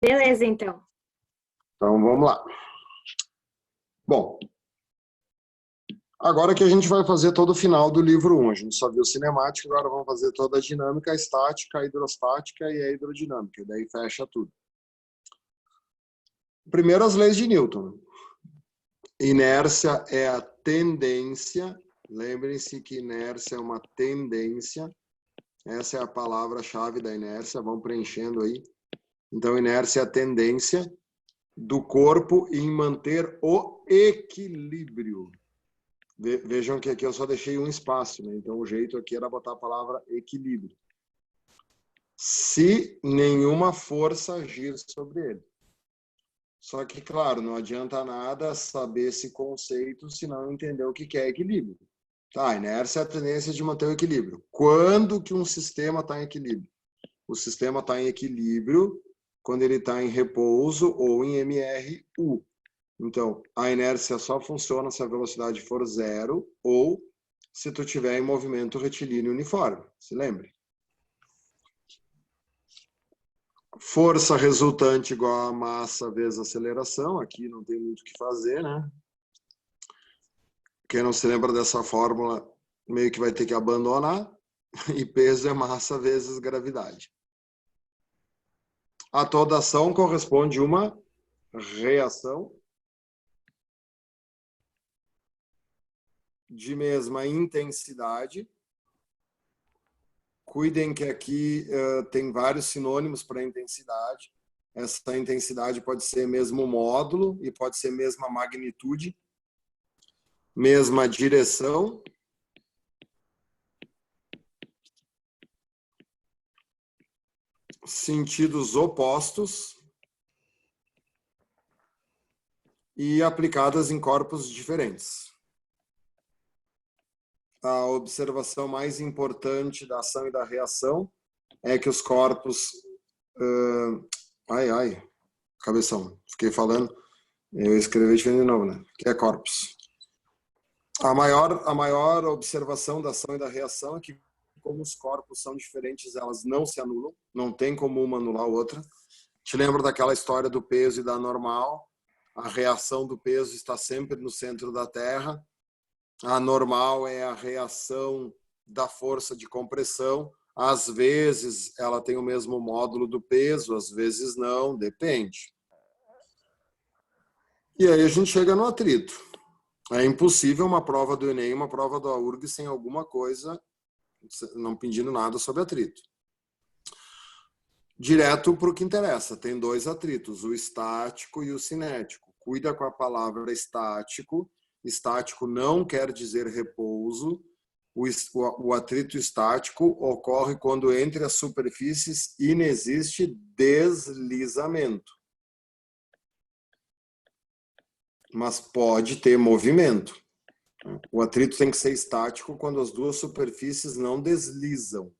Beleza, então. Então, vamos lá. Bom, agora que a gente vai fazer todo o final do livro 1, a gente só viu cinemática, agora vamos fazer toda a dinâmica, a estática, a hidrostática e a hidrodinâmica, e daí fecha tudo. Primeiro, as leis de Newton. Inércia é a tendência, lembrem-se que inércia é uma tendência, essa é a palavra-chave da inércia, vão preenchendo aí. Então, inércia é a tendência do corpo em manter o equilíbrio. Vejam que aqui eu só deixei um espaço, né? Então o jeito aqui era botar a palavra equilíbrio. Se nenhuma força agir sobre ele. Só que, claro, não adianta nada saber esse conceito se não entender o que é equilíbrio. Tá, inércia é a tendência de manter o equilíbrio. Quando que um sistema está em equilíbrio? O sistema está em equilíbrio quando ele está em repouso ou em MRU. Então, a inércia só funciona se a velocidade for zero ou se tu tiver em movimento retilíneo uniforme. Se lembre. Força resultante igual a massa vezes aceleração. Aqui não tem muito o que fazer, né? Quem não se lembra dessa fórmula meio que vai ter que abandonar. E peso é massa vezes gravidade. A toda ação corresponde a uma reação de mesma intensidade. Cuidem que aqui tem vários sinônimos para intensidade. Essa intensidade pode ser mesmo módulo e pode ser mesma magnitude, mesma direção. Sentidos opostos e aplicadas em corpos diferentes. A observação mais importante da ação e da reação é que os corpos... cabeção, fiquei falando, eu escrevi de novo, né? Que é corpos. A maior observação da ação e da reação é que, como os corpos são diferentes, elas não se anulam, não tem como uma anular a outra. Te lembra daquela história do peso e da normal? A reação do peso está sempre no centro da Terra. A normal é a reação da força de compressão. Às vezes ela tem o mesmo módulo do peso, às vezes não, depende. E aí a gente chega no atrito. É impossível uma prova do Enem, uma prova da URG sem alguma coisa, não pedindo nada sobre atrito. Direto para o que interessa. Tem dois atritos, o estático e o cinético. Cuida com a palavra estático. Estático não quer dizer repouso. O atrito estático ocorre quando entre as superfícies inexiste deslizamento. Mas pode ter movimento. O atrito tem que ser estático quando as duas superfícies não deslizam,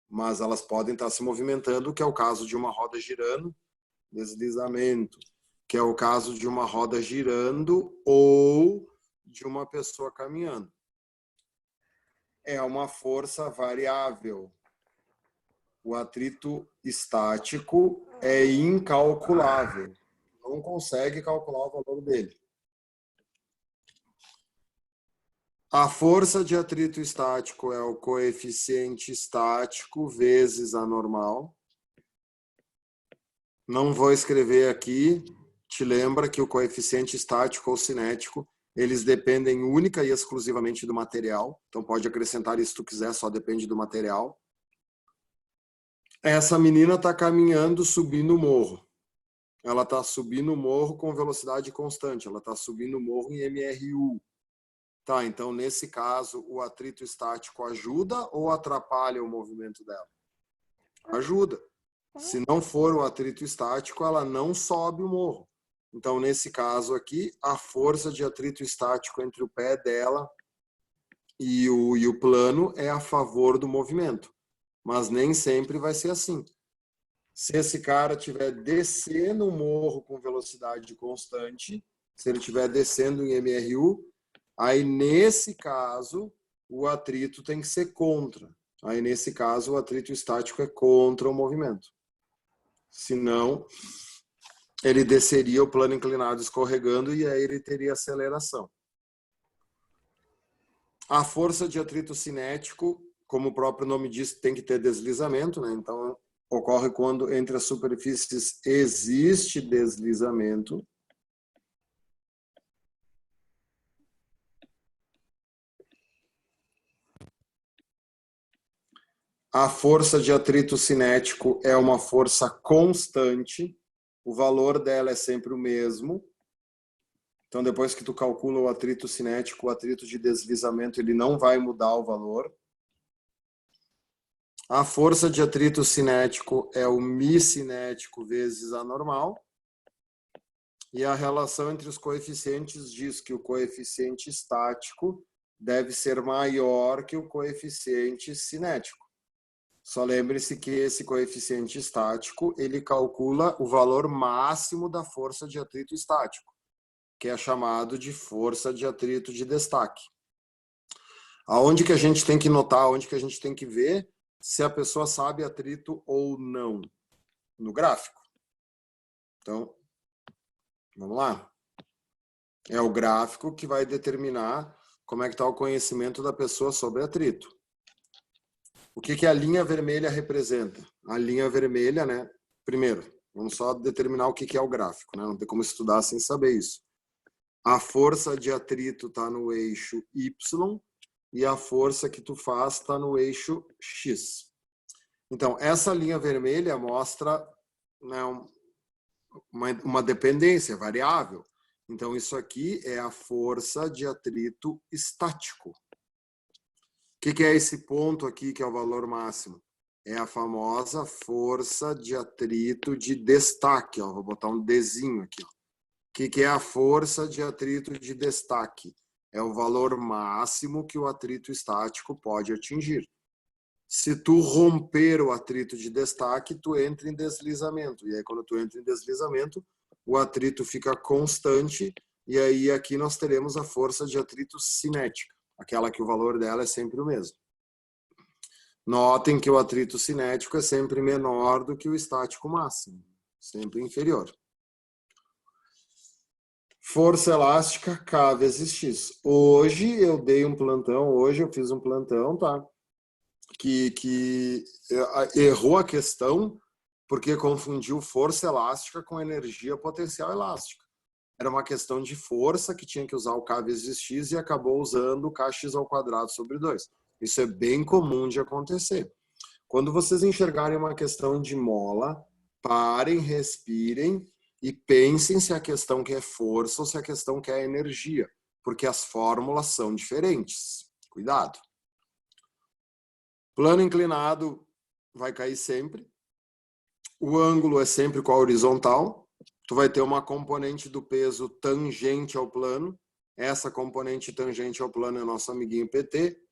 mas elas podem estar se movimentando, que é o caso de uma roda girando, deslizamento, que é o caso de uma roda girando ou de uma pessoa caminhando. É uma força variável. O atrito estático é incalculável. Não consegue calcular o valor dele. A força de atrito estático é o coeficiente estático vezes a normal. Não vou escrever aqui. Te lembra que o coeficiente estático ou cinético, eles dependem única e exclusivamente do material. Então pode acrescentar isso se tu quiser, só depende do material. Essa menina está caminhando, subindo o morro. Ela está subindo o morro com velocidade constante. Ela está subindo o morro em MRU. Tá, então nesse caso o atrito estático ajuda ou atrapalha o movimento dela? Ajuda. Se não for o atrito estático, ela não sobe o morro. Então nesse caso aqui, a força de atrito estático entre o pé dela e o plano é a favor do movimento. Mas nem sempre vai ser assim. Se esse cara estiver descendo o morro com velocidade constante, se ele estiver descendo em MRU, aí, nesse caso, o atrito tem que ser contra. Aí, nesse caso, o atrito estático é contra o movimento. Se não, ele desceria o plano inclinado escorregando e aí ele teria aceleração. A força de atrito cinético, como o próprio nome diz, tem que ter deslizamento, né? Então, ocorre quando entre as superfícies existe deslizamento. A força de atrito cinético é uma força constante, o valor dela é sempre o mesmo. Então, depois que tu calcula o atrito cinético, o atrito de deslizamento, ele não vai mudar o valor. A força de atrito cinético é o μ cinético vezes a normal. E a relação entre os coeficientes diz que o coeficiente estático deve ser maior que o coeficiente cinético. Só lembre-se que esse coeficiente estático, ele calcula o valor máximo da força de atrito estático, que é chamado de força de atrito de destaque. Aonde que a gente tem que notar, aonde que a gente tem que ver se a pessoa sabe atrito ou não? No gráfico. Então, vamos lá. É o gráfico que vai determinar como é que está o conhecimento da pessoa sobre atrito. O que a linha vermelha representa? A linha vermelha, né? Primeiro, vamos só determinar o que é o gráfico, né? Não tem como estudar sem saber isso. A força de atrito está no eixo Y e a força que tu faz está no eixo X. Então, essa linha vermelha mostra, né, uma dependência variável. Então, isso aqui é a força de atrito estático. O que é esse ponto aqui, que é o valor máximo? É a famosa força de atrito de destaque. Ó. Vou botar um Dzinho aqui. Ó. O que é a força de atrito de destaque? É o valor máximo que o atrito estático pode atingir. Se tu romper o atrito de destaque, tu entra em deslizamento. E aí, quando tu entra em deslizamento, o atrito fica constante. E aí, aqui nós teremos a força de atrito cinética. Aquela que o valor dela é sempre o mesmo. Notem que o atrito cinético é sempre menor do que o estático máximo, sempre inferior. Força elástica K vezes X. Hoje eu dei um plantão, hoje eu fiz um plantão, tá? Que errou a questão porque confundiu força elástica com energia potencial elástica. Era uma questão de força que tinha que usar o K vezes X e acabou usando o Kx ao quadrado sobre 2. Isso é bem comum de acontecer. Quando vocês enxergarem uma questão de mola, parem, respirem e pensem se a questão quer força ou se a questão quer energia, porque as fórmulas são diferentes. Cuidado. Plano inclinado vai cair sempre. O ângulo é sempre com a horizontal. Tu vai ter uma componente do peso tangente ao plano. Essa componente tangente ao plano é nosso amiguinho PT.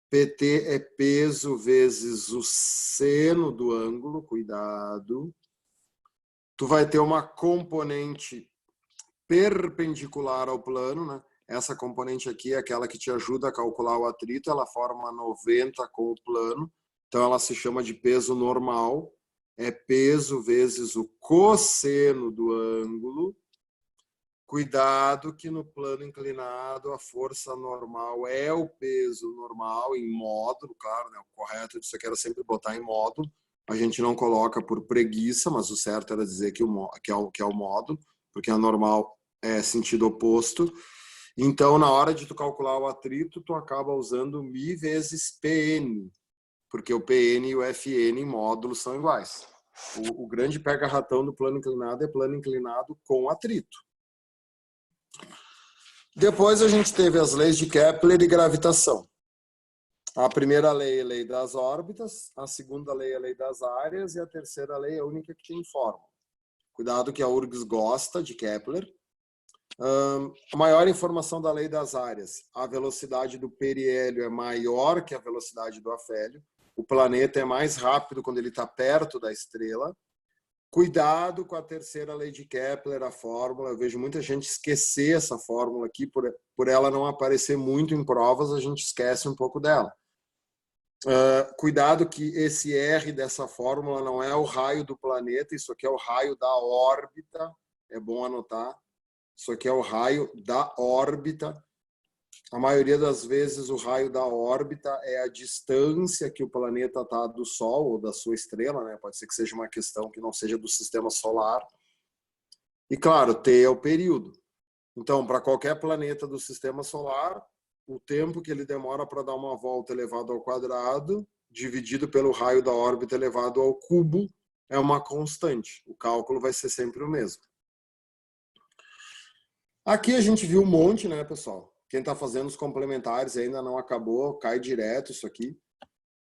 PT é peso vezes o seno do ângulo, cuidado. Tu vai ter uma componente perpendicular ao plano, né? Essa componente aqui é aquela que te ajuda a calcular o atrito, ela forma 90 com o plano, então ela se chama de peso normal. É peso vezes o cosseno do ângulo. Cuidado que no plano inclinado a força normal é o peso normal em módulo, claro, né? O correto disso aqui era sempre botar em módulo. A gente não coloca por preguiça, mas o certo era dizer que é o módulo, porque a normal é sentido oposto. Então, na hora de tu calcular o atrito, tu acaba usando μ vezes Pn, porque o PN e o FN em módulo são iguais. O grande pega-ratão do plano inclinado é plano inclinado com atrito. Depois a gente teve as leis de Kepler e gravitação. A primeira lei é a lei das órbitas, a segunda lei é a lei das áreas e a terceira lei é a única que tem fórmula. Cuidado que a URGS gosta de Kepler. A maior informação da lei das áreas. A velocidade do periélio é maior que a velocidade do afélio. O planeta é mais rápido quando ele está perto da estrela. Cuidado com a terceira lei de Kepler, a fórmula. Eu vejo muita gente esquecer essa fórmula aqui, por ela não aparecer muito em provas, a gente esquece um pouco dela. Cuidado que esse R dessa fórmula não é o raio do planeta, isso aqui é o raio da órbita é bom anotar. Isso aqui é o raio da órbita. A maioria das vezes, o raio da órbita é a distância que o planeta está do Sol ou da sua estrela, né? Pode ser que seja uma questão que não seja do sistema solar. E, claro, T é o período. Então, para qualquer planeta do sistema solar, o tempo que ele demora para dar uma volta elevado ao quadrado, dividido pelo raio da órbita elevado ao cubo, é uma constante. O cálculo vai ser sempre o mesmo. Aqui a gente viu um monte, né, pessoal? Quem está fazendo os complementares ainda não acabou, cai direto isso aqui.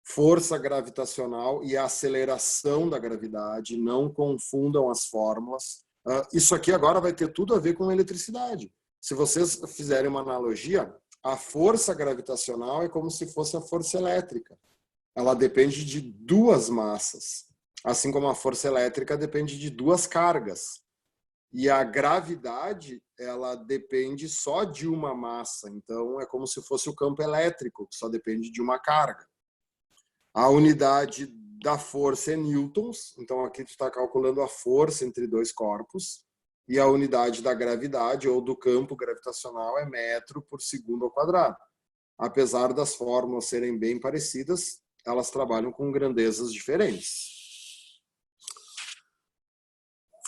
Força gravitacional e aceleração da gravidade, não confundam as fórmulas. Isso aqui agora vai ter tudo a ver com eletricidade. Se vocês fizerem uma analogia, a força gravitacional é como se fosse a força elétrica. Ela depende de duas massas, assim como a força elétrica depende de duas cargas. E a gravidade, ela depende só de uma massa. Então, é como se fosse o campo elétrico, que só depende de uma carga. A unidade da força é newtons. Então, aqui tu está calculando a força entre dois corpos. E a unidade da gravidade, ou do campo gravitacional, é metro por segundo ao quadrado. Apesar das fórmulas serem bem parecidas, elas trabalham com grandezas diferentes.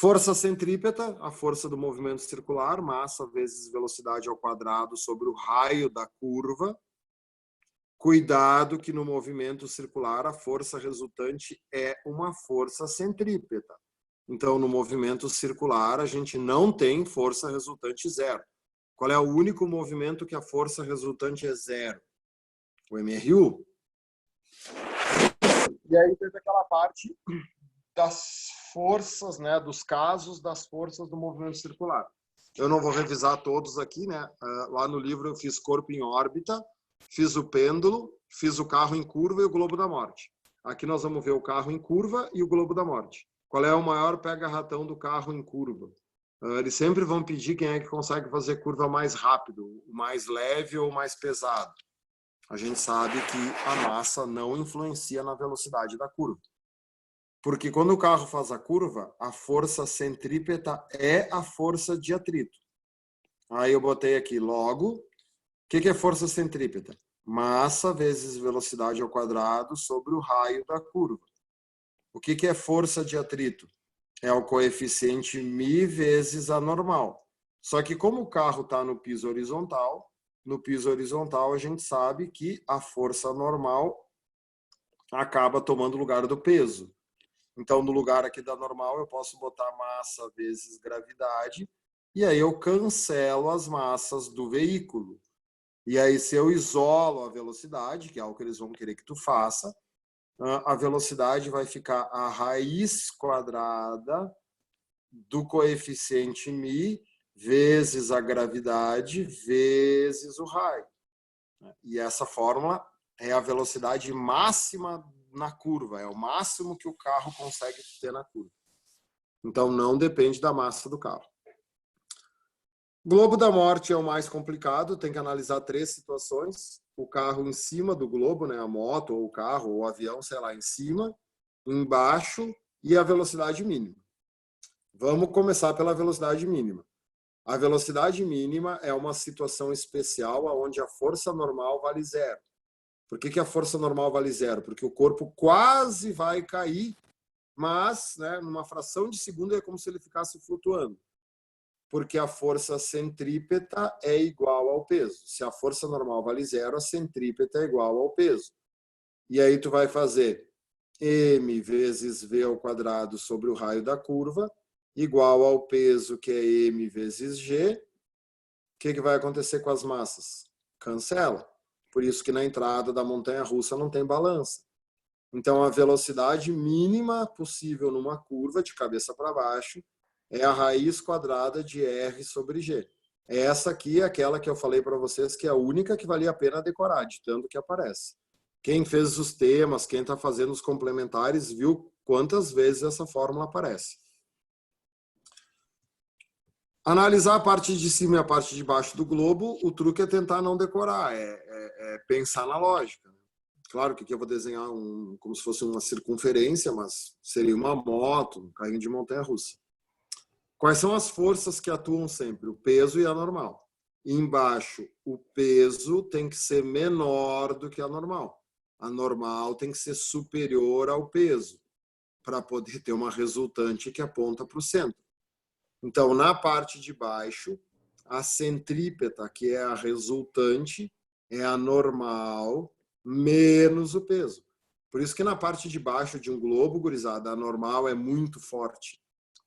Força centrípeta, a força do movimento circular, massa vezes velocidade ao quadrado sobre o raio da curva. Cuidado que no movimento circular a força resultante é uma força centrípeta. Então, no movimento circular, a gente não tem força resultante zero. Qual é o único movimento que a força resultante é zero? O MRU. E aí teve aquela parte das forças, né, dos casos das forças do movimento circular. Eu não vou revisar todos aqui, né? Lá no livro eu fiz corpo em órbita, fiz o pêndulo, fiz o carro em curva e o globo da morte. Aqui nós vamos ver o carro em curva e o globo da morte. Qual é o maior pega-ratão do carro em curva? Eles sempre vão pedir quem é que consegue fazer curva mais rápido, o mais leve ou o mais pesado. A gente sabe que a massa não influencia na velocidade da curva. Porque quando o carro faz a curva, a força centrípeta é a força de atrito. Aí eu botei aqui logo. O que é força centrípeta? Massa vezes velocidade ao quadrado sobre o raio da curva. O que é força de atrito? É o coeficiente μ vezes a normal. Só que como o carro está no piso horizontal a gente sabe que a força normal acaba tomando o lugar do peso. Então, no lugar aqui da normal, eu posso botar massa vezes gravidade, e aí eu cancelo as massas do veículo. E aí, se eu isolo a velocidade, que é algo que eles vão querer que tu faça, a velocidade vai ficar a raiz quadrada do coeficiente μ vezes a gravidade vezes o raio. E essa fórmula é a velocidade máxima na curva, é o máximo que o carro consegue ter na curva. Então, não depende da massa do carro. Globo da morte é o mais complicado, tem que analisar 3 situações. O carro em cima do globo, né, a moto, ou o carro, ou o avião, sei lá, em cima, embaixo e a velocidade mínima. Vamos começar pela velocidade mínima. A velocidade mínima é uma situação especial onde a força normal vale zero. Por que a força normal vale zero? Porque o corpo quase vai cair, mas, né, numa fração de segundo é como se ele ficasse flutuando. Porque a força centrípeta é igual ao peso. Se a força normal vale zero, a centrípeta é igual ao peso. E aí tu vai fazer m vezes v ao quadrado sobre o raio da curva, igual ao peso, que é m vezes g. O que vai acontecer com as massas? Cancela. Por isso que na entrada da montanha-russa não tem balança. Então, a velocidade mínima possível numa curva de cabeça para baixo é a raiz quadrada de R sobre G. Essa aqui é aquela que eu falei para vocês que é a única que valia a pena decorar, de tanto que aparece. Quem fez os temas, quem está fazendo os complementares, viu quantas vezes essa fórmula aparece. Analisar a parte de cima e a parte de baixo do globo, o truque é tentar não decorar, é pensar na lógica. Claro que aqui eu vou desenhar como se fosse uma circunferência, mas seria uma moto, um carrinho de montanha-russa. Quais são as forças que atuam sempre? O peso e a normal. E embaixo, o peso tem que ser menor do que a normal. A normal tem que ser superior ao peso, para poder ter uma resultante que aponta para o centro. Então, na parte de baixo, a centrípeta, que é a resultante, é a normal menos o peso. Por isso que na parte de baixo de um globo, gurizada, a normal é muito forte.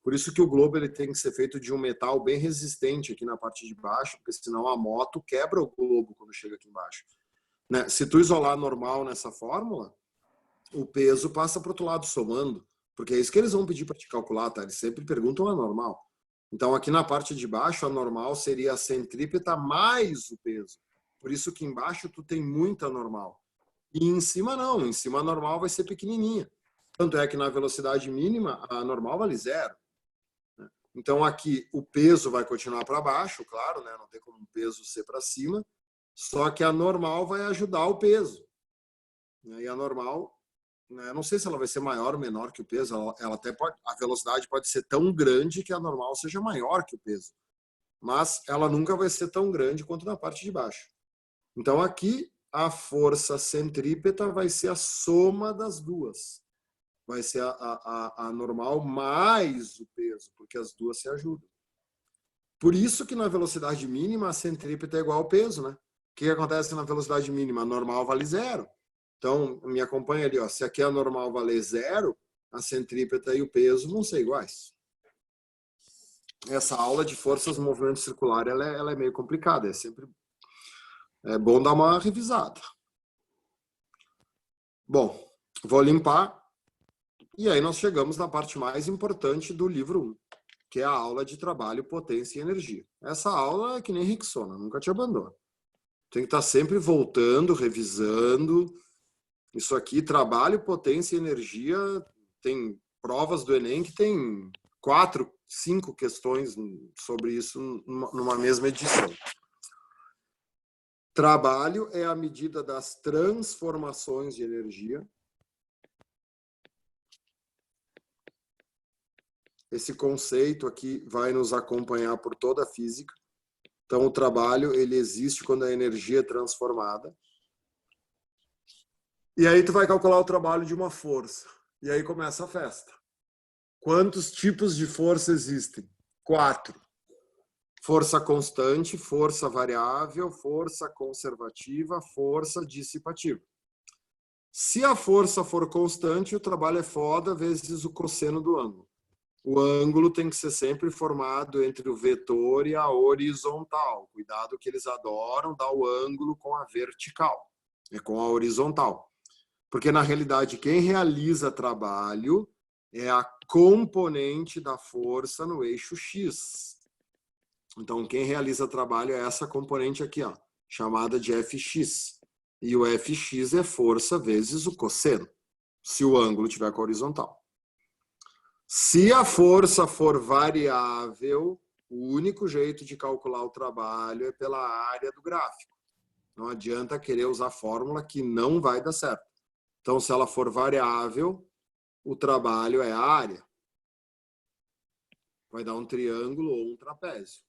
Por isso que o globo ele tem que ser feito de um metal bem resistente aqui na parte de baixo, porque senão a moto quebra o globo quando chega aqui embaixo. Né? Se tu isolar normal nessa fórmula, o peso passa para o outro lado somando, porque é isso que eles vão pedir para te calcular, tá? Eles sempre perguntam a normal. Então aqui na parte de baixo a normal seria a centrípeta mais o peso. Por isso que embaixo tu tem muita normal. E em cima não, em cima a normal vai ser pequenininha. Tanto é que na velocidade mínima a normal vale 0. Então aqui o peso vai continuar para baixo, claro, né? Não tem como o peso ser para cima, só que a normal vai ajudar o peso. E a normal, né? Não sei se ela vai ser maior ou menor que o peso, ela até pode, a velocidade pode ser tão grande que a normal seja maior que o peso, mas ela nunca vai ser tão grande quanto na parte de baixo. Então aqui a força centrípeta vai ser a soma das duas. Vai ser a normal mais o peso, porque as duas se ajudam. Por isso que na velocidade mínima a centrípeta é igual ao peso, né? O que acontece na velocidade mínima? A normal vale 0. Então, me acompanha ali, ó. Se aqui a normal valer 0, a centrípeta e o peso vão ser iguais. Essa aula de forças no movimento circular, ela é meio complicada. É bom dar uma revisada. Bom, vou limpar. E aí nós chegamos na parte mais importante do livro 1, que é a aula de trabalho, potência e energia. Essa aula é que nem Ricksona, nunca te abandona. Tem que estar sempre voltando, revisando. Isso aqui, trabalho, potência e energia, tem provas do Enem que tem 4, 5 questões sobre isso numa mesma edição. Trabalho é a medida das transformações de energia. Esse conceito aqui vai nos acompanhar por toda a física. Então, o trabalho, ele existe quando a energia é transformada. E aí tu vai calcular o trabalho de uma força. E aí começa a festa. Quantos tipos de força existem? 4. Força constante, força variável, força conservativa, força dissipativa. Se a força for constante, o trabalho é foda vezes o cosseno do ângulo. O ângulo tem que ser sempre formado entre o vetor e a horizontal. Cuidado que eles adoram dar o ângulo com a vertical, com a horizontal. Porque, na realidade, quem realiza trabalho é a componente da força no eixo X. Então, quem realiza trabalho é essa componente aqui, ó, chamada de Fx. E o Fx é força vezes o cosseno, se o ângulo tiver com a horizontal. Se a força for variável, o único jeito de calcular o trabalho é pela área do gráfico. Não adianta querer usar fórmula que não vai dar certo. Então, se ela for variável, o trabalho é a área. Vai dar um triângulo ou um trapézio.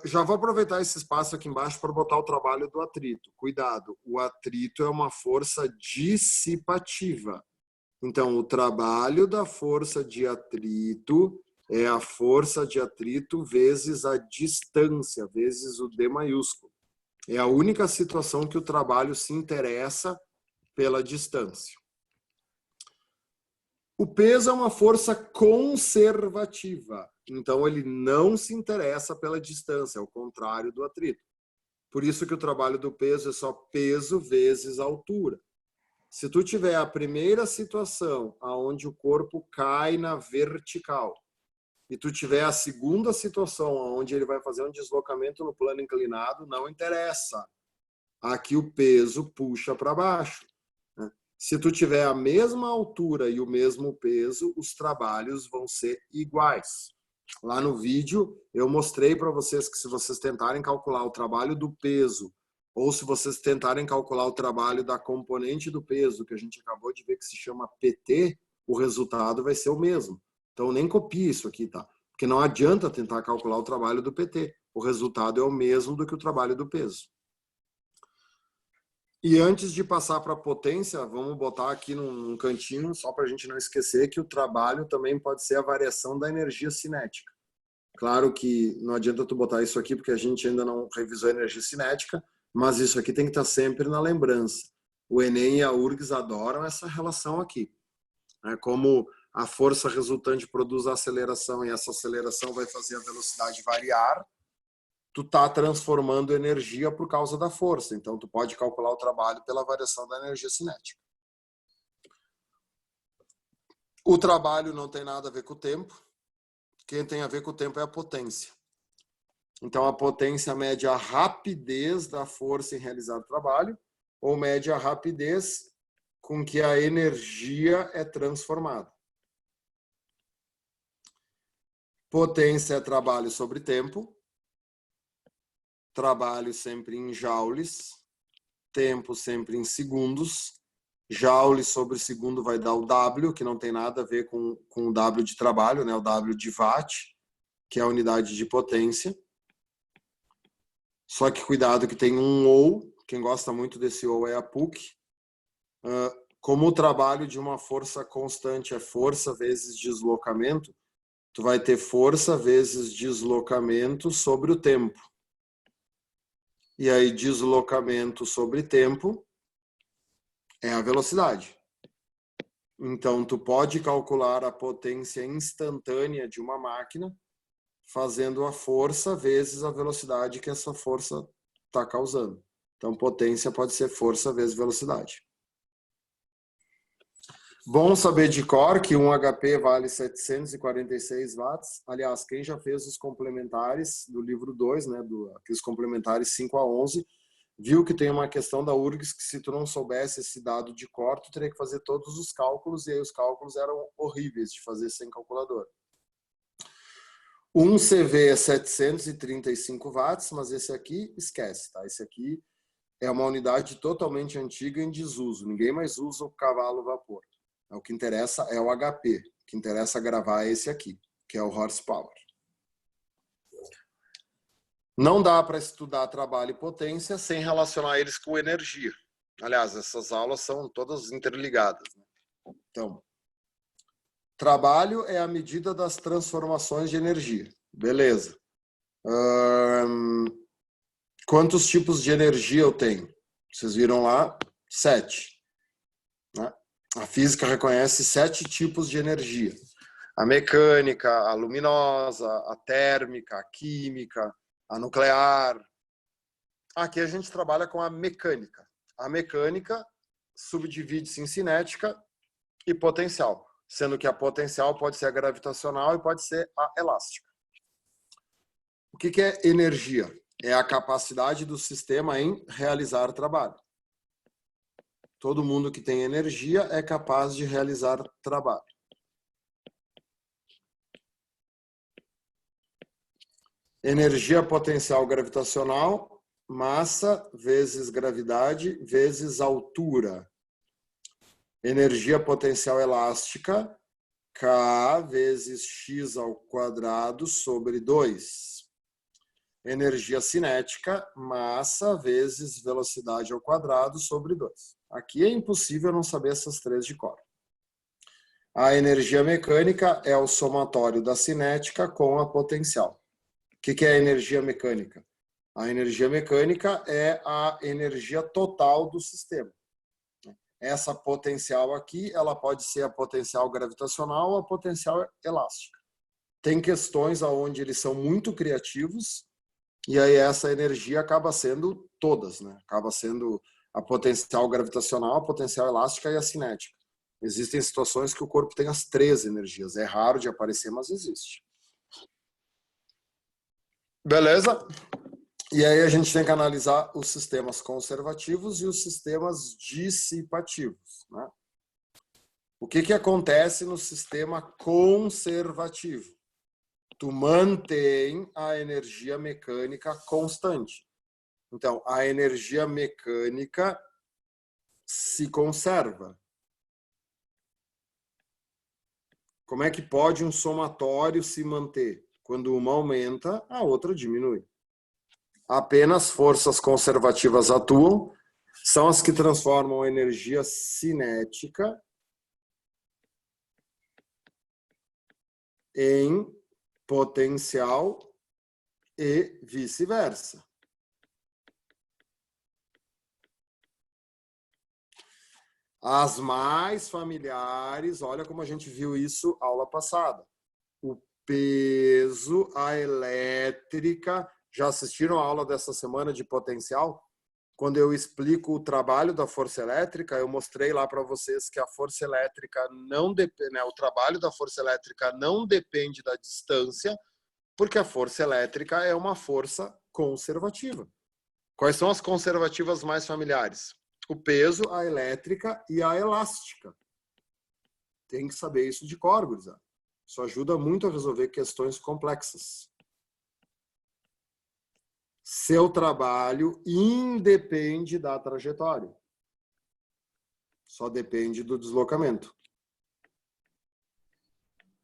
Já vou aproveitar esse espaço aqui embaixo para botar o trabalho do atrito. Cuidado, o atrito é uma força dissipativa. Então, o trabalho da força de atrito é a força de atrito vezes a distância, vezes o D maiúsculo. É a única situação que o trabalho se interessa pela distância. O peso é uma força conservativa, então ele não se interessa pela distância, ao contrário do atrito. Por isso que o trabalho do peso é só peso vezes altura. Se tu tiver a primeira situação onde o corpo cai na vertical e tu tiver a segunda situação onde ele vai fazer um deslocamento no plano inclinado, não interessa. Aqui o peso puxa para baixo. Se tu tiver a mesma altura e o mesmo peso, os trabalhos vão ser iguais. Lá no vídeo eu mostrei para vocês que se vocês tentarem calcular o trabalho do peso ou se vocês tentarem calcular o trabalho da componente do peso, que a gente acabou de ver que se chama PT, o resultado vai ser o mesmo. Então, nem copie isso aqui, tá? Porque não adianta tentar calcular o trabalho do PT. O resultado é o mesmo do que o trabalho do peso. E antes de passar para a potência, vamos botar aqui num cantinho, só para a gente não esquecer que o trabalho também pode ser a variação da energia cinética. Claro que não adianta tu botar isso aqui, porque a gente ainda não revisou a energia cinética, mas isso aqui tem que estar sempre na lembrança. O Enem e a URGS adoram essa relação aqui. Como a força resultante produz a aceleração e essa aceleração vai fazer a velocidade variar, tu tá transformando energia por causa da força. Então, tu pode calcular o trabalho pela variação da energia cinética. O trabalho não tem nada a ver com o tempo. Quem tem a ver com o tempo é a potência. Então, a potência mede a rapidez da força em realizar o trabalho ou mede a rapidez com que a energia é transformada. Potência é trabalho sobre tempo. Trabalho sempre em joules. Tempo sempre em segundos. Joule sobre segundo vai dar o W, que não tem nada a ver com o W de trabalho, né? O W de watt, que é a unidade de potência. Só que cuidado que tem um ou, quem gosta muito desse ou é a PUC. Como o trabalho de uma força constante é força vezes deslocamento, tu vai ter força vezes deslocamento sobre o tempo. E aí deslocamento sobre tempo é a velocidade. Então, tu pode calcular a potência instantânea de uma máquina fazendo a força vezes a velocidade que essa força está causando. Então, potência pode ser força vezes velocidade. Bom saber de cor que um HP vale 746 watts. Aliás, quem já fez os complementares do livro 2, né, aqueles complementares 5 a 11, viu que tem uma questão da URGS que se tu não soubesse esse dado de cor, tu teria que fazer todos os cálculos e aí os cálculos eram horríveis de fazer sem calculador. Um CV é 735 watts, mas esse aqui esquece, tá? Esse aqui é uma unidade totalmente antiga em desuso. Ninguém mais usa o cavalo vapor. O que interessa é o HP. O que interessa gravar é esse aqui, que é o horsepower. Não dá para estudar trabalho e potência sem relacionar eles com energia. Aliás, essas aulas são todas interligadas, né? Então, trabalho é a medida das transformações de energia. Beleza. Quantos tipos de energia eu tenho? Vocês viram lá? 7. Né? A física reconhece 7 tipos de energia. A mecânica, a luminosa, a térmica, a química, a nuclear. Aqui a gente trabalha com a mecânica. A mecânica subdivide-se em cinética e potencial, sendo que a potencial pode ser a gravitacional e pode ser a elástica. O que é energia? É a capacidade do sistema em realizar trabalho. Todo mundo que tem energia é capaz de realizar trabalho. Energia potencial gravitacional, massa vezes gravidade vezes altura. Energia potencial elástica, K vezes x ao quadrado sobre 2. Energia cinética, massa vezes velocidade ao quadrado sobre 2. Aqui é impossível não saber essas 3 de cor. A energia mecânica é o somatório da cinética com a potencial. O que é a energia mecânica? A energia mecânica é a energia total do sistema. Essa potencial aqui, ela pode ser a potencial gravitacional ou a potencial elástica. Tem questões onde eles são muito criativos e aí essa energia acaba sendo todas, né? Acaba sendo a potencial gravitacional, a potencial elástica e a cinética. Existem situações que o corpo tem as 3 energias. É raro de aparecer, mas existe. Beleza? E aí a gente tem que analisar os sistemas conservativos e os sistemas dissipativos, né? O que acontece no sistema conservativo? Tu mantém a energia mecânica constante. Então, a energia mecânica se conserva. Como é que pode um somatório se manter? Quando uma aumenta, a outra diminui. Apenas forças conservativas atuam, são as que transformam a energia cinética em potencial e vice-versa. As mais familiares, olha como a gente viu isso aula passada. O peso, a elétrica. Já assistiram a aula dessa semana de potencial? Quando eu explico o trabalho da força elétrica, eu mostrei lá para vocês que a força elétrica não depende, né, o trabalho da força elétrica não depende da distância, porque a força elétrica é uma força conservativa. Quais são as conservativas mais familiares? O peso, a elétrica e a elástica. Tem que saber isso de cor, gurizada. Isso ajuda muito a resolver questões complexas. Seu trabalho independe da trajetória. Só depende do deslocamento.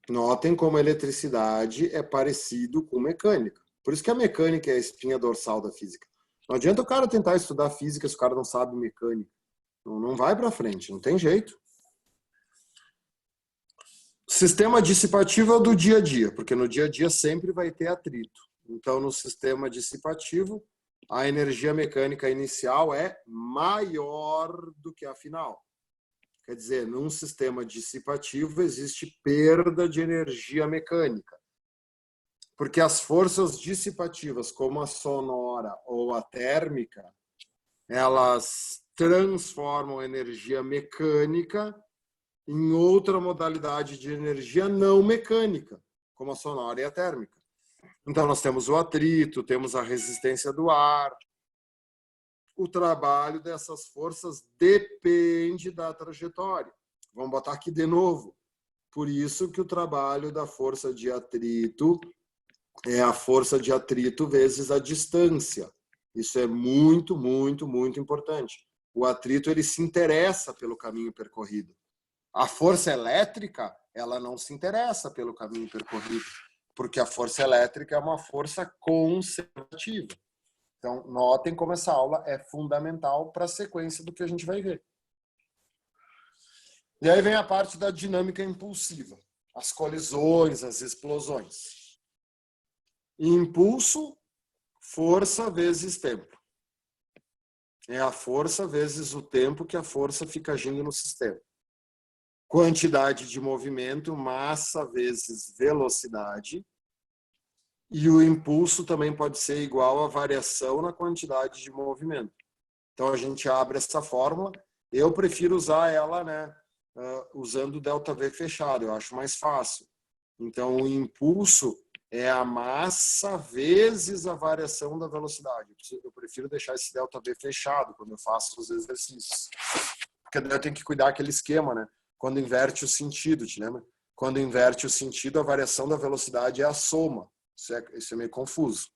Notem como a eletricidade é parecido com mecânica. Por isso que a mecânica é a espinha dorsal da física. Não adianta o cara tentar estudar física se o cara não sabe mecânica. Não vai para frente, não tem jeito. Sistema dissipativo é o do dia a dia, porque no dia a dia sempre vai ter atrito. Então, no sistema dissipativo, a energia mecânica inicial é maior do que a final. Quer dizer, num sistema dissipativo existe perda de energia mecânica. Porque as forças dissipativas, como a sonora ou a térmica, elas transformam energia mecânica em outra modalidade de energia não mecânica, como a sonora e a térmica. Então, nós temos o atrito, temos a resistência do ar. O trabalho dessas forças depende da trajetória. Vamos botar aqui de novo. Por isso que o trabalho da força de atrito é a força de atrito vezes a distância. Isso é muito, muito, muito importante. O atrito, ele se interessa pelo caminho percorrido. A força elétrica, ela não se interessa pelo caminho percorrido, porque a força elétrica é uma força conservativa. Então, notem como essa aula é fundamental para a sequência do que a gente vai ver. E aí vem a parte da dinâmica impulsiva, as colisões, as explosões. Impulso, força vezes tempo. É a força vezes o tempo que a força fica agindo no sistema. Quantidade de movimento, massa vezes velocidade. E o impulso também pode ser igual à variação na quantidade de movimento. Então, a gente abre essa fórmula. Eu prefiro usar ela, né, usando o ΔV fechado. Eu acho mais fácil. Então, o impulso é a massa vezes a variação da velocidade. Eu prefiro deixar esse ΔV fechado quando eu faço os exercícios. Porque daí eu tenho que cuidar aquele esquema, né? Quando inverte o sentido, te lembra? Quando inverte o sentido, a variação da velocidade é a soma. Isso é meio confuso.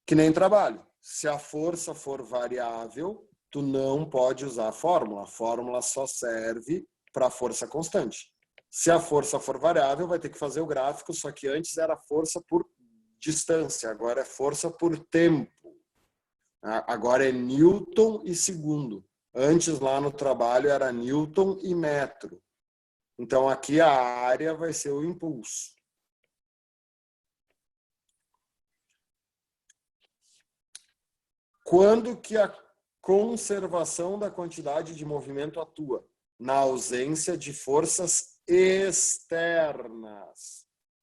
Que nem trabalho. Se a força for variável, tu não pode usar a fórmula. A fórmula só serve para a força constante. Se a força for variável, vai ter que fazer o gráfico, só que antes era força por distância, agora é força por tempo. Agora é Newton e segundo. Antes, lá no trabalho, era Newton e metro. Então, aqui a área vai ser o impulso. Quando que a conservação da quantidade de movimento atua? Na ausência de forças externas.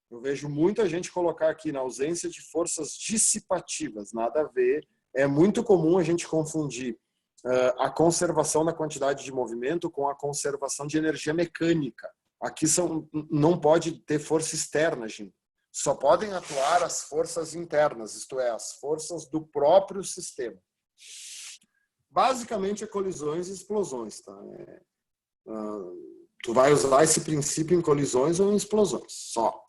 Eu vejo muita gente colocar aqui na ausência de forças dissipativas. Nada a ver. É muito comum a gente confundir a conservação da quantidade de movimento com a conservação de energia mecânica. Aqui não pode ter força externa, gente. Só podem atuar as forças internas, isto é, as forças do próprio sistema. Basicamente é colisões e explosões, tá? Tu vai usar esse princípio em colisões ou em explosões, só.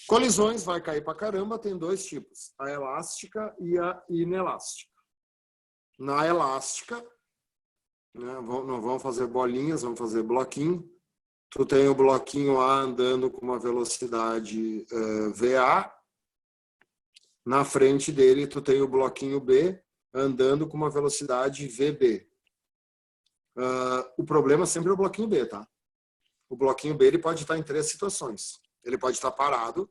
Colisões vai cair pra caramba, tem dois tipos, a elástica e a inelástica. Na elástica, né, não vamos fazer bolinhas, vamos fazer bloquinho. tu tem o bloquinho A andando com uma velocidade VA. Na frente dele, tu tem o bloquinho B andando com uma velocidade VB. O problema sempre é o bloquinho B, tá? O bloquinho B ele pode estar em 3 situações. Ele pode estar parado,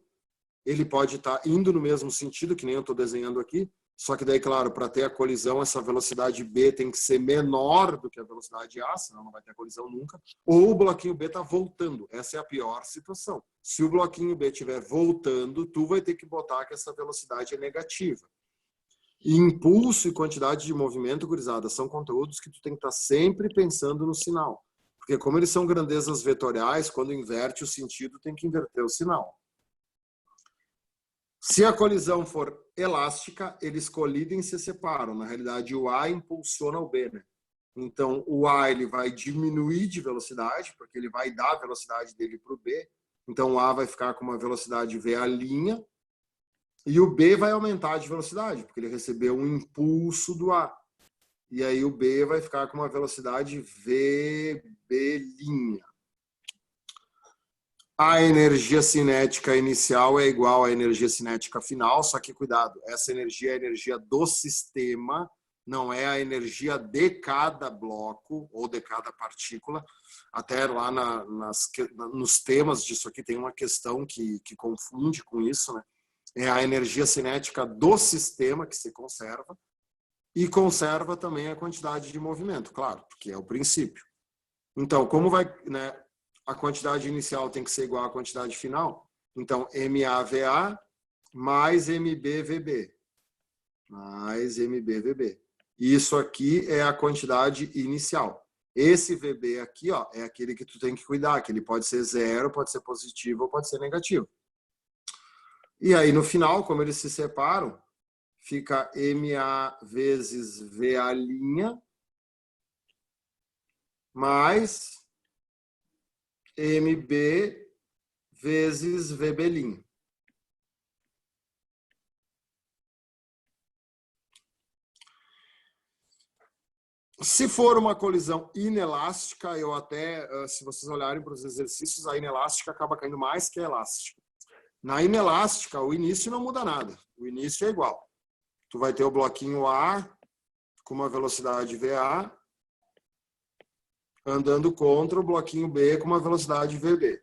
ele pode estar indo no mesmo sentido, que nem eu estou desenhando aqui, só que daí, claro, para ter a colisão, essa velocidade B tem que ser menor do que a velocidade A, senão não vai ter colisão nunca. Ou o bloquinho B está voltando. Essa é a pior situação. Se o bloquinho B estiver voltando, tu vai ter que botar que essa velocidade é negativa. E impulso e quantidade de movimento, gurizada, são conteúdos que tu tem que estar sempre pensando no sinal. Porque como eles são grandezas vetoriais, quando inverte o sentido, tem que inverter o sinal. Se a colisão for elástica, eles colidem e se separam. Na realidade, o A impulsiona o B, né? Então, o A ele vai diminuir de velocidade, porque ele vai dar a velocidade dele para o B. Então, o A vai ficar com uma velocidade VA', e o B vai aumentar de velocidade, porque ele recebeu um impulso do A. E aí o B vai ficar com uma velocidade VB'. A energia cinética inicial é igual à energia cinética final, só que cuidado, essa energia é a energia do sistema, não é a energia de cada bloco ou de cada partícula. Até lá nos temas disso aqui tem uma questão que confunde com isso, né? É a energia cinética do sistema que se conserva e conserva também a quantidade de movimento, claro, porque é o princípio. Então, como vai, né? A quantidade inicial tem que ser igual à quantidade final. Então, MAVA mais MBVB. Mais MBVB. Isso aqui é a quantidade inicial. Esse VB aqui, ó, é aquele que tu tem que cuidar, que ele pode ser 0, pode ser positivo ou pode ser negativo. E aí, no final, como eles se separam, fica MA vezes VA' mais MB vezes VB'. Se for uma colisão inelástica, eu até, se vocês olharem para os exercícios, a inelástica acaba caindo mais que a elástica. Na inelástica, o início não muda nada. O início é igual. Tu vai ter o bloquinho A com uma velocidade VA andando contra o bloquinho B com uma velocidade VB.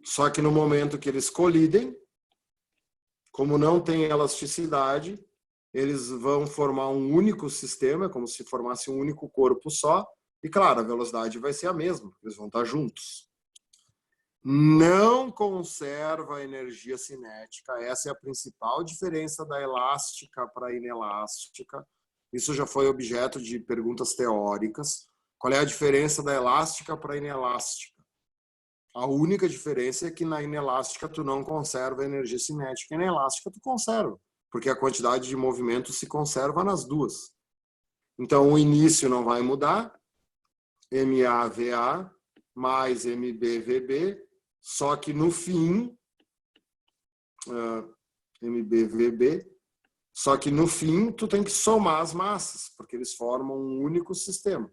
Só que no momento que eles colidem, como não tem elasticidade, eles vão formar um único sistema, como se formasse um único corpo só, e claro, a velocidade vai ser a mesma, eles vão estar juntos. Não conserva a energia cinética, essa é a principal diferença da elástica para a inelástica. Isso já foi objeto de perguntas teóricas. Qual é a diferença da elástica para a inelástica? A única diferença é que na inelástica tu não conserva a energia cinética, e na elástica tu conserva, porque a quantidade de movimento se conserva nas duas. Então o início não vai mudar, MAVA mais MBVB, só que no fim, MBVB, só que no fim tu tem que somar as massas, porque eles formam um único sistema.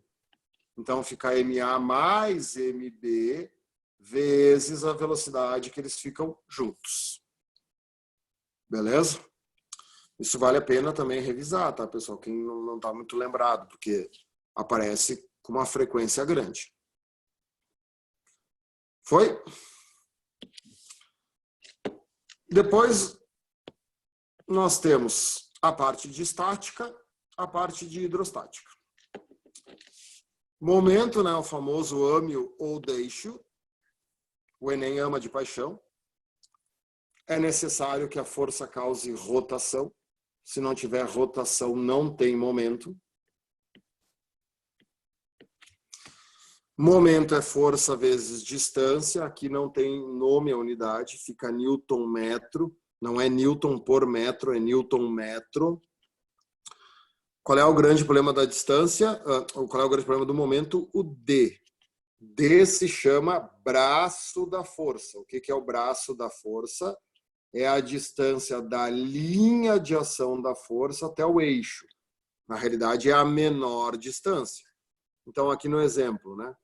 Então fica MA mais MB vezes a velocidade que eles ficam juntos. Beleza? Isso vale a pena também revisar, tá, pessoal? Quem não está muito lembrado, porque aparece com uma frequência grande. Foi? Depois, nós temos a parte de estática, a parte de hidrostática. Momento, né, o famoso ame-o ou deixe-o. O Enem ama de paixão. É necessário que a força cause rotação. Se não tiver rotação, não tem momento. Momento é força vezes distância. Aqui não tem nome a unidade, fica Newton-metro. Não é Newton por metro, é Newton-metro. Qual é o grande problema da distância? Qual é o grande problema do momento? O D. D se chama braço da força. O que é o braço da força? É a distância da linha de ação da força até o eixo. Na realidade, é a menor distância. Então, aqui no exemplo, né?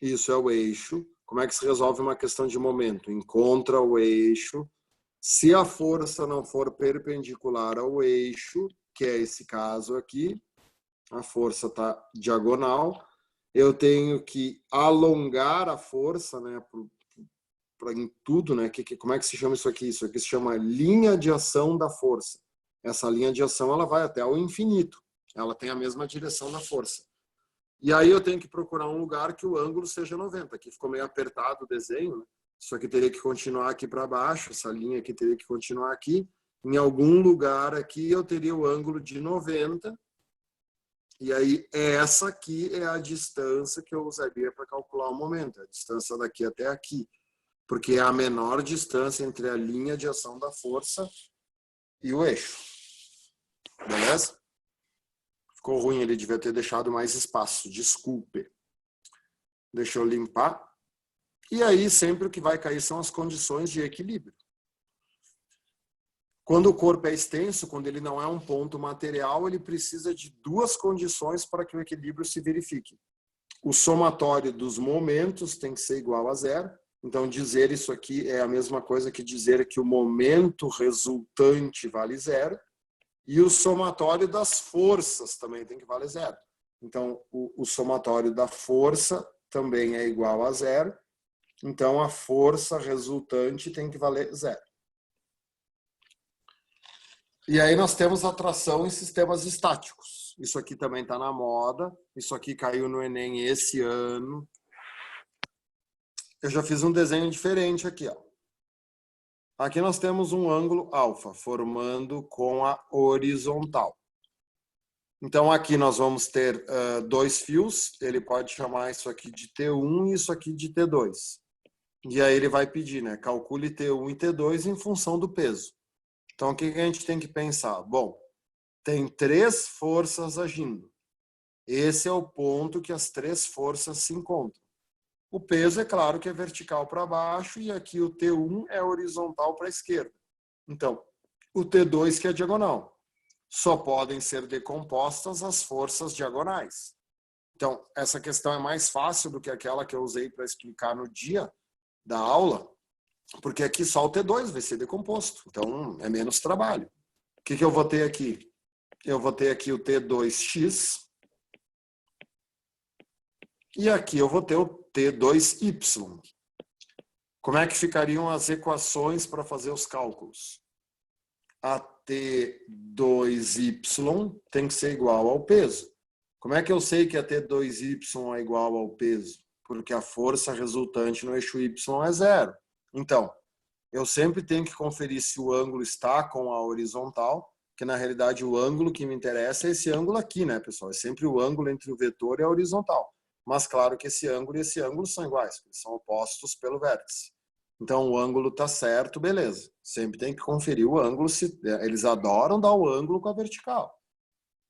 Isso é o eixo. Como é que se resolve uma questão de momento? Encontra o eixo. Se a força não for perpendicular ao eixo, que é esse caso aqui, a força está diagonal, eu tenho que alongar a força, né, em tudo, né? Como é que se chama isso aqui? Isso aqui se chama linha de ação da força. Essa linha de ação ela vai até o infinito. Ela tem a mesma direção da força. E aí eu tenho que procurar um lugar que o ângulo seja 90. Aqui ficou meio apertado o desenho, né? Isso aqui teria que continuar aqui para baixo, essa linha aqui teria que continuar aqui. Em algum lugar aqui eu teria o ângulo de 90. E aí essa aqui é a distância que eu usaria para calcular o momento. A distância daqui até aqui. Porque é a menor distância entre a linha de ação da força e o eixo. Beleza? Ficou ruim, ele devia ter deixado mais espaço. Desculpe. Deixa eu limpar. E aí, sempre o que vai cair são as condições de equilíbrio. Quando o corpo é extenso, quando ele não é um ponto material, ele precisa de duas condições para que o equilíbrio se verifique. O somatório dos momentos tem que ser igual a zero. Então, dizer isso aqui é a mesma coisa que dizer que o momento resultante vale zero. E o somatório das forças também tem que valer zero. Então, o somatório da força também é igual a zero. Então, a força resultante tem que valer zero. E aí nós temos atração em sistemas estáticos. Isso aqui também está na moda. Isso aqui caiu no Enem esse ano. Eu já fiz um desenho diferente aqui, ó. Aqui nós temos um ângulo alfa, formando com a horizontal. Então, aqui nós vamos ter dois fios. Ele pode chamar isso aqui de T1 e isso aqui de T2. E aí ele vai pedir, né? Calcule T1 e T2 em função do peso. Então, o que a gente tem que pensar? Bom, tem três forças agindo. Esse é o ponto que as três forças se encontram. O peso, é claro, que é vertical para baixo e aqui o T1 é horizontal para a esquerda. Então, o T2 que é diagonal. Só podem ser decompostas as forças diagonais. Então, essa questão é mais fácil do que aquela que eu usei para explicar no dia da aula, porque aqui só o T2 vai ser decomposto. Então, é menos trabalho. O que eu vou ter aqui? Eu vou ter aqui o T2x e aqui eu vou ter o T2y. Como é que ficariam as equações para fazer os cálculos? A T2y tem que ser igual ao peso. Como é que eu sei que a T2y é igual ao peso? Porque a força resultante no eixo y é zero. Então, eu sempre tenho que conferir se o ângulo está com a horizontal, que na realidade o ângulo que me interessa é esse ângulo aqui, né, pessoal? É sempre o ângulo entre o vetor e a horizontal. Mas claro que esse ângulo e esse ângulo são iguais, porque são opostos pelo vértice. Então o ângulo está certo, beleza. Sempre tem que conferir o ângulo, se eles adoram dar o ângulo com a vertical.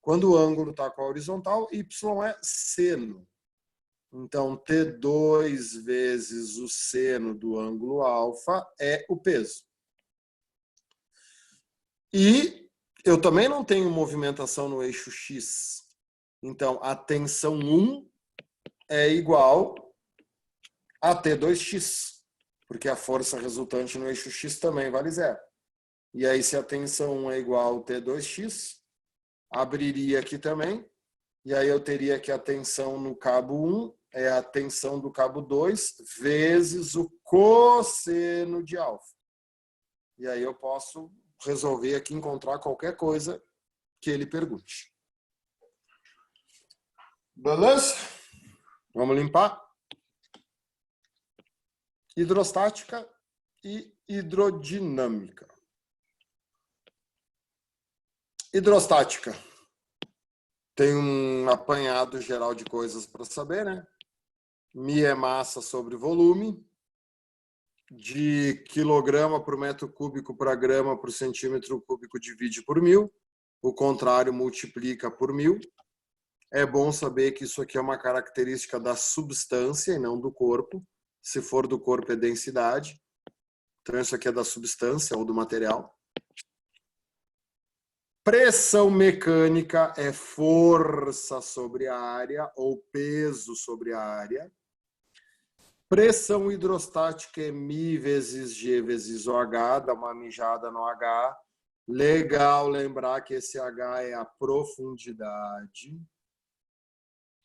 Quando o ângulo está com a horizontal, y é seno. Então, T2 vezes o seno do ângulo alfa é o peso. E eu também não tenho movimentação no eixo X. Então, a tensão 1 é igual a T2x, porque a força resultante no eixo X também vale zero. E aí, se a tensão 1 é igual a T2x, abriria aqui também, e aí eu teria que a tensão no cabo 1 é a tensão do cabo 2 vezes o cosseno de alfa. E aí eu posso resolver aqui, encontrar qualquer coisa que ele pergunte. Beleza? Vamos limpar? Hidrostática e hidrodinâmica. Hidrostática. Tem um apanhado geral de coisas para saber, né? Mi é massa sobre volume, de quilograma por metro cúbico para grama por centímetro cúbico divide por 1000, o contrário multiplica por 1000. É bom saber que isso aqui é uma característica da substância e não do corpo. Se for do corpo é densidade, então isso aqui é da substância ou do material. Pressão mecânica é força sobre a área ou peso sobre a área. Pressão hidrostática é μ vezes G vezes OH, dá uma mijada no H. Legal lembrar que esse H é a profundidade.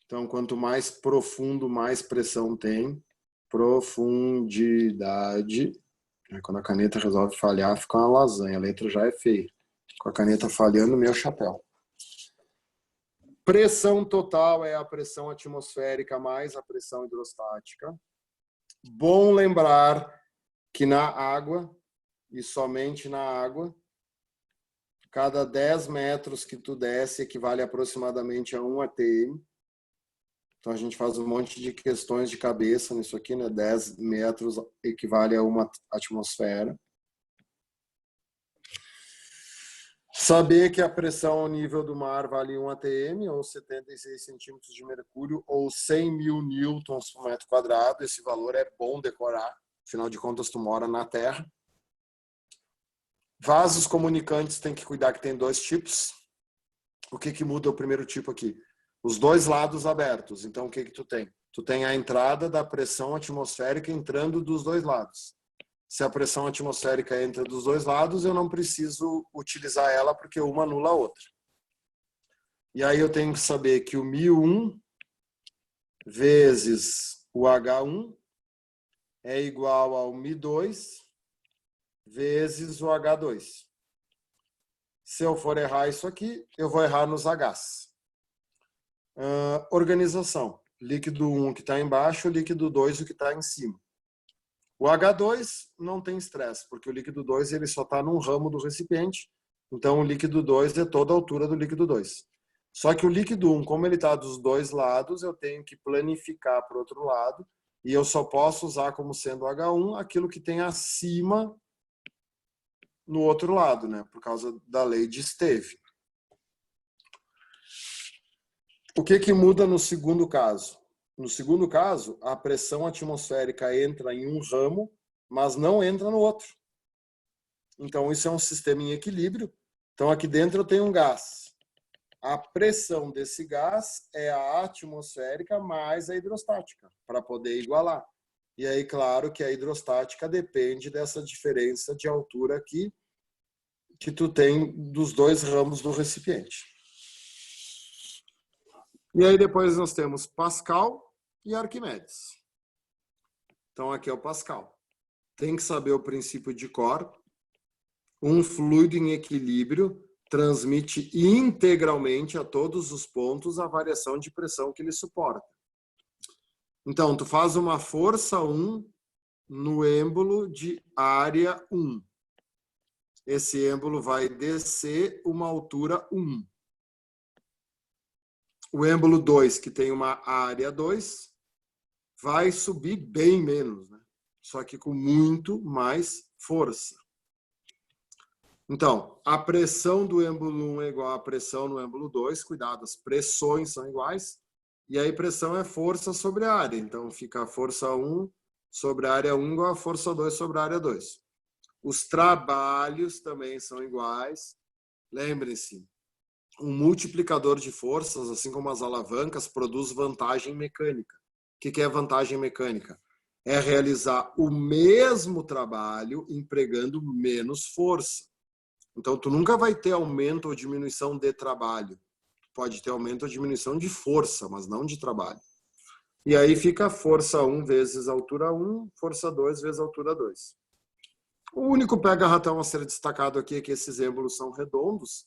Então, quanto mais profundo, mais pressão tem. Profundidade. Quando a caneta resolve falhar, fica uma lasanha. A letra já é feia. Com a caneta falhando, meu chapéu. Pressão total é a pressão atmosférica mais a pressão hidrostática. Bom lembrar que na água, e somente na água, cada 10 metros que tu desce equivale aproximadamente a 1 atm. Então, a gente faz um monte de questões de cabeça nisso aqui, né? 10 metros equivale a 1 atmosfera. Saber que a pressão ao nível do mar vale 1 atm, ou 76 centímetros de mercúrio, ou 100 mil newtons por metro quadrado. Esse valor é bom decorar, afinal de contas, tu mora na Terra. Vasos comunicantes tem que cuidar que tem 2 tipos. O que muda o primeiro tipo aqui? Os 2 lados abertos. Então, o que tu tem? Tu tem a entrada da pressão atmosférica entrando dos 2 lados. Se a pressão atmosférica entra dos 2 lados, eu não preciso utilizar ela porque uma anula a outra. E aí eu tenho que saber que o μ1 vezes o H1 é igual ao μ2 vezes o H2. Se eu for errar isso aqui, eu vou errar nos Hs. Organização. Líquido 1 que está embaixo, líquido 2 o que está em cima. O H2 não tem estresse, porque o líquido 2 ele só está num ramo do recipiente, então o líquido 2 é toda a altura do líquido 2. Só que o líquido 1, como ele está dos 2 lados, eu tenho que planificar para o outro lado, e eu só posso usar como sendo H1 aquilo que tem acima no outro lado, né? Por causa da lei de Steve. O que muda no segundo caso? No segundo caso, a pressão atmosférica entra em um ramo, mas não entra no outro. Então, isso é um sistema em equilíbrio. Então, aqui dentro eu tenho um gás. A pressão desse gás é a atmosférica mais a hidrostática, para poder igualar. E aí, claro que a hidrostática depende dessa diferença de altura aqui que tu tem dos 2 ramos do recipiente. E aí depois nós temos Pascal e Arquimedes. Então aqui é o Pascal. Tem que saber o princípio de cor. Um fluido em equilíbrio transmite integralmente a todos os pontos a variação de pressão que ele suporta. Então, tu faz uma força 1 no êmbolo de área 1. Esse êmbolo vai descer uma altura 1. O êmbolo 2, que tem uma área 2, vai subir bem menos, né? Só que com muito mais força. Então, a pressão do êmbolo 1 é igual à pressão no êmbolo 2. Cuidado, as pressões são iguais. E aí pressão é força sobre a área. Então, fica a força 1 sobre a área 1 igual a força 2 sobre a área 2. Os trabalhos também são iguais. Lembre-se, um multiplicador de forças, assim como as alavancas, produz vantagem mecânica. O que é vantagem mecânica? É realizar o mesmo trabalho empregando menos força. Então, tu nunca vai ter aumento ou diminuição de trabalho. Tu pode ter aumento ou diminuição de força, mas não de trabalho. E aí fica força 1 vezes altura 1, força 2 vezes altura 2. O único pega-ratão a ser destacado aqui é que esses êmbolos são redondos,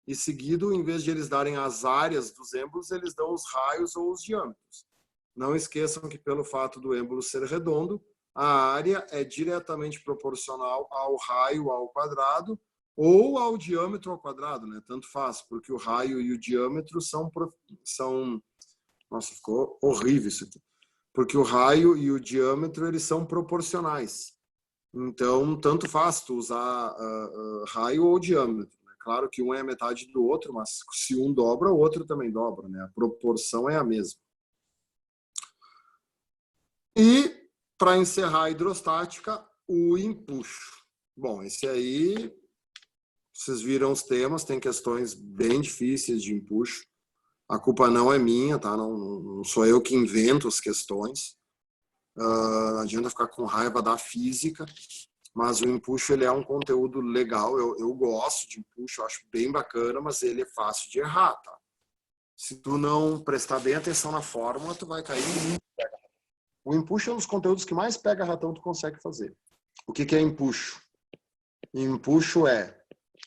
e seguido, em vez de eles darem as áreas dos êmbolos, eles dão os raios ou os diâmetros. Não esqueçam que pelo fato do êmbolo ser redondo, a área é diretamente proporcional ao raio ao quadrado ou ao diâmetro ao quadrado, né? Tanto faz, porque o raio e o diâmetro são... Nossa, ficou horrível isso aqui. Porque o raio e o diâmetro, eles são proporcionais. Então, tanto faz tu usar raio ou diâmetro. Claro que um é a metade do outro, mas se um dobra, o outro também dobra, né? A proporção é a mesma. E, para encerrar a hidrostática, o empuxo. Bom, esse aí, vocês viram os temas, tem questões bem difíceis de empuxo. A culpa não é minha, tá? Não sou eu que invento as questões. Não adianta ficar com raiva da física, mas o empuxo ele é um conteúdo legal. Eu gosto de empuxo, eu acho bem bacana, mas ele é fácil de errar, tá? Se tu não prestar bem atenção na fórmula, tu vai cair muito. O empuxo é um dos conteúdos que mais pega ratão tu consegue fazer. O que é empuxo? Empuxo é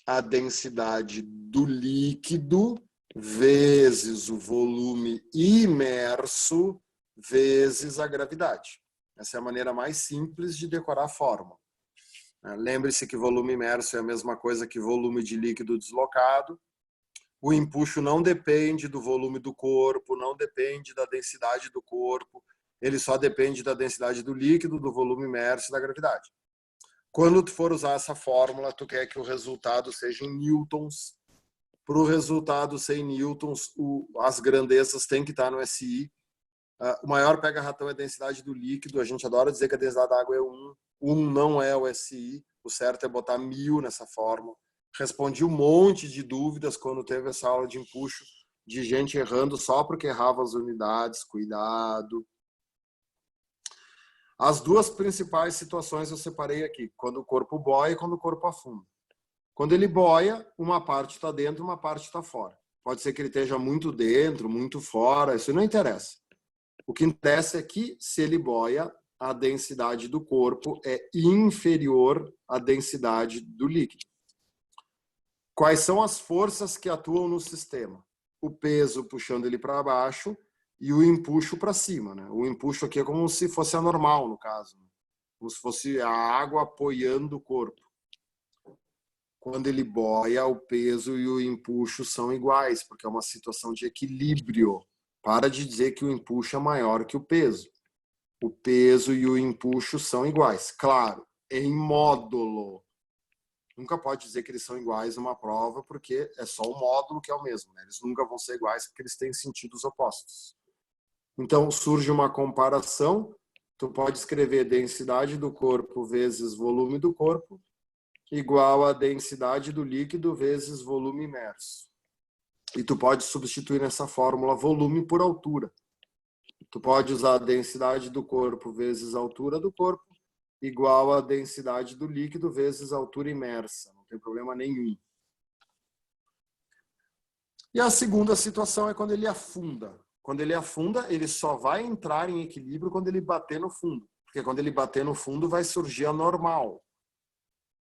a densidade do líquido vezes o volume imerso vezes a gravidade. Essa é a maneira mais simples de decorar a fórmula. Lembre-se que volume imerso é a mesma coisa que volume de líquido deslocado. O empuxo não depende do volume do corpo, não depende da densidade do corpo, ele só depende da densidade do líquido, do volume imerso e da gravidade. Quando tu for usar essa fórmula, tu quer que o resultado seja em newtons. Para o resultado ser em newtons, as grandezas têm que estar no SI. O maior pega-ratão é a densidade do líquido. A gente adora dizer que a densidade da água é 1. 1 não é o SI. O certo é botar 1000 nessa fórmula. Respondi um monte de dúvidas quando teve essa aula de empuxo, de gente errando só porque errava as unidades. Cuidado. As duas principais situações eu separei aqui. Quando o corpo boia e quando o corpo afunda. Quando ele boia, uma parte está dentro, uma parte está fora. Pode ser que ele esteja muito dentro, muito fora, isso não interessa. O que interessa é que, se ele boia, a densidade do corpo é inferior à densidade do líquido. Quais são as forças que atuam no sistema? O peso puxando ele para baixo e o empuxo para cima, né? O empuxo aqui é como se fosse anormal, no caso. Como se fosse a água apoiando o corpo. Quando ele boia, o peso e o empuxo são iguais, porque é uma situação de equilíbrio. Para de dizer que o empuxo é maior que o peso. O peso e o empuxo são iguais. Claro, em módulo. Nunca pode dizer que eles são iguais numa prova, porque é só o módulo que é o mesmo, né? Eles nunca vão ser iguais porque eles têm sentidos opostos. Então, surge uma comparação. Tu pode escrever densidade do corpo vezes volume do corpo igual a densidade do líquido vezes volume imerso. E tu pode substituir nessa fórmula volume por altura. Tu pode usar a densidade do corpo vezes a altura do corpo igual a densidade do líquido vezes a altura imersa. Não tem problema nenhum. E a segunda situação é quando ele afunda. Quando ele afunda, ele só vai entrar em equilíbrio quando ele bater no fundo. Porque quando ele bater no fundo, vai surgir a normal.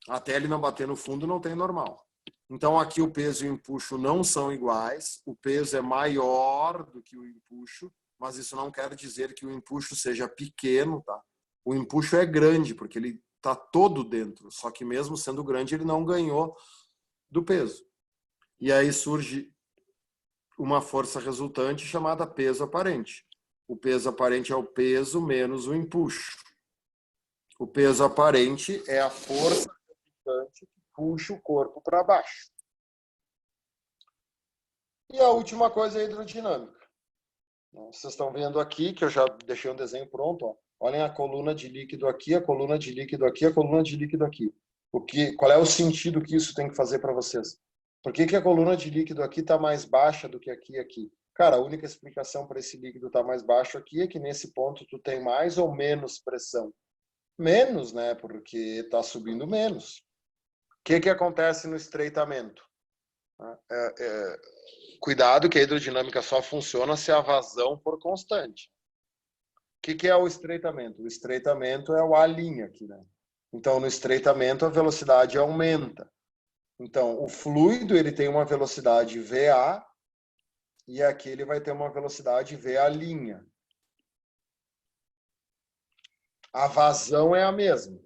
Até ele não bater no fundo, não tem normal. Então, aqui o peso e o empuxo não são iguais. O peso é maior do que o empuxo, mas isso não quer dizer que o empuxo seja pequeno, tá? O empuxo é grande, porque ele está todo dentro. Só que mesmo sendo grande, ele não ganhou do peso. E aí surge uma força resultante chamada peso aparente. O peso aparente é o peso menos o empuxo. O peso aparente é a força que puxa o corpo para baixo. E a última coisa é a hidrodinâmica. Vocês estão vendo aqui, que eu já deixei um desenho pronto. Ó. Olhem a coluna de líquido aqui, a coluna de líquido aqui, a coluna de líquido aqui. Qual é o sentido que isso tem que fazer para vocês? Por que a coluna de líquido aqui está mais baixa do que aqui e aqui? Cara, a única explicação para esse líquido estar mais baixo aqui é que nesse ponto tu tem mais ou menos pressão. Menos, né? Porque está subindo menos. O que acontece no estreitamento? Cuidado que a hidrodinâmica só funciona se a vazão for constante. O que é o estreitamento? O estreitamento é o A' aqui, né? Então, no estreitamento, a velocidade aumenta. Então, o fluido ele tem uma velocidade VA e aqui ele vai ter uma velocidade VA'. A vazão é a mesma.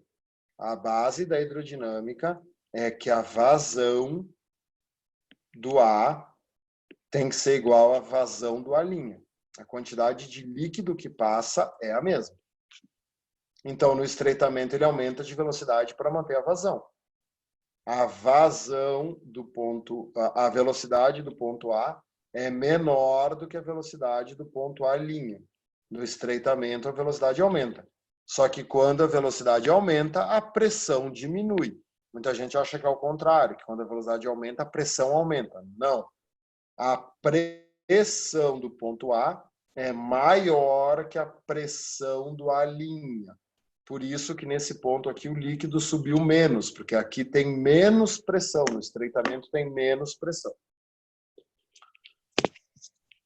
A base da hidrodinâmica é que a vazão do A tem que ser igual à vazão do A'. A quantidade de líquido que passa é a mesma. Então, no estreitamento, ele aumenta de velocidade para manter a vazão. A vazão do ponto, a velocidade do ponto A é menor do que a velocidade do ponto A'. No estreitamento, a velocidade aumenta. Só que quando a velocidade aumenta, a pressão diminui. Muita gente acha que é o contrário, que quando a velocidade aumenta, a pressão aumenta. Não. A pressão do ponto A é maior que a pressão do A'. Por isso que nesse ponto aqui o líquido subiu menos, porque aqui tem menos pressão, no estreitamento tem menos pressão.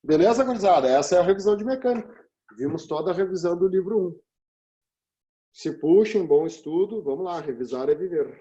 Beleza, gurizada? Essa é a revisão de mecânica. Vimos toda a revisão do livro 1. Se puxem, bom estudo. Vamos lá, revisar é viver.